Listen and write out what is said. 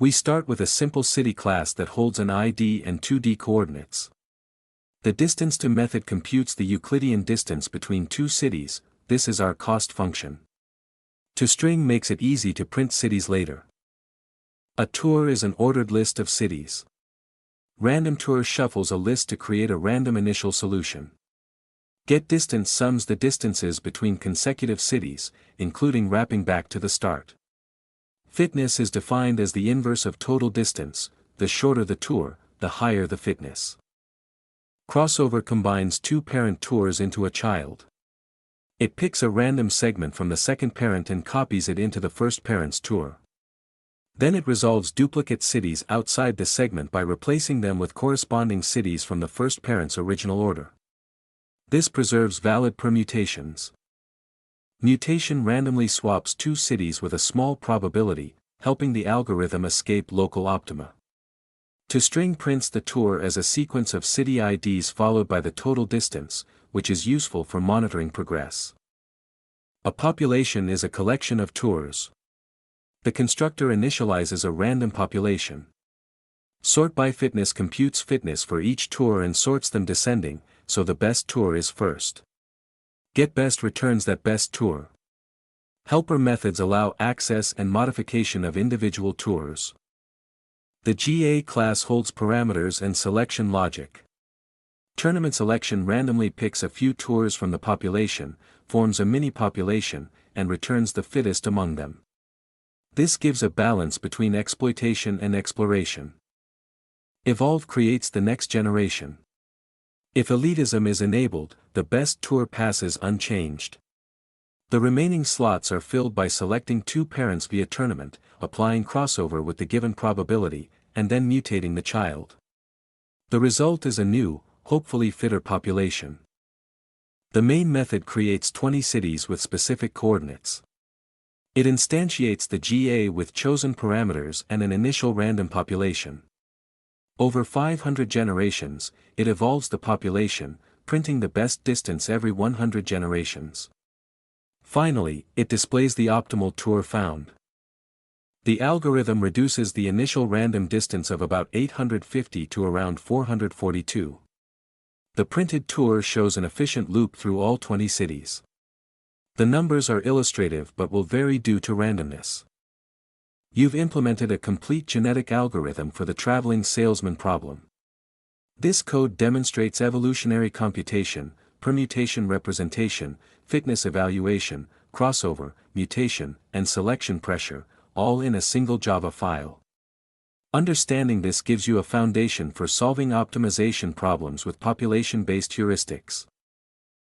We start with a simple city class that holds an ID and 2D coordinates. The distance to method computes the Euclidean distance between two cities. This is our cost function. ToString makes it easy to print cities later. A tour is an ordered list of cities. RandomTour shuffles a list to create a random initial solution. GetDistance sums the distances between consecutive cities, including wrapping back to the start. Fitness is defined as the inverse of total distance. The shorter the tour, the higher the fitness. Crossover combines two parent tours into a child. It picks a random segment from the second parent and copies it into the first parent's tour. Then it resolves duplicate cities outside the segment by replacing them with corresponding cities from the first parent's original order. This preserves valid permutations. Mutation randomly swaps two cities with a small probability, helping the algorithm escape local optima. ToString prints the tour as a sequence of city IDs followed by the total distance, which is useful for monitoring progress. A population is a collection of tours. The constructor initializes a random population. Sort by fitness computes fitness for each tour and sorts them descending, so the best tour is first. GetBest returns that best tour. Helper methods allow access and modification of individual tours. The GA class holds parameters and selection logic. Tournament selection randomly picks a few tours from the population, forms a mini-population, and returns the fittest among them. This gives a balance between exploitation and exploration. Evolve creates the next generation. If elitism is enabled, the best tour passes unchanged. The remaining slots are filled by selecting two parents via tournament, applying crossover with the given probability, and then mutating the child. The result is a new, hopefully fitter population. The main method creates 20 cities with specific coordinates. It instantiates the GA with chosen parameters and an initial random population. Over 500 generations, it evolves the population, printing the best distance every 100 generations. Finally, it displays the optimal tour found. The algorithm reduces the initial random distance of about 850 to around 442. The printed tour shows an efficient loop through all 20 cities. The numbers are illustrative but will vary due to randomness. You've implemented a complete genetic algorithm for the traveling salesman problem. This code demonstrates evolutionary computation, permutation representation, fitness evaluation, crossover, mutation, and selection pressure, all in a single Java file. Understanding this gives you a foundation for solving optimization problems with population-based heuristics.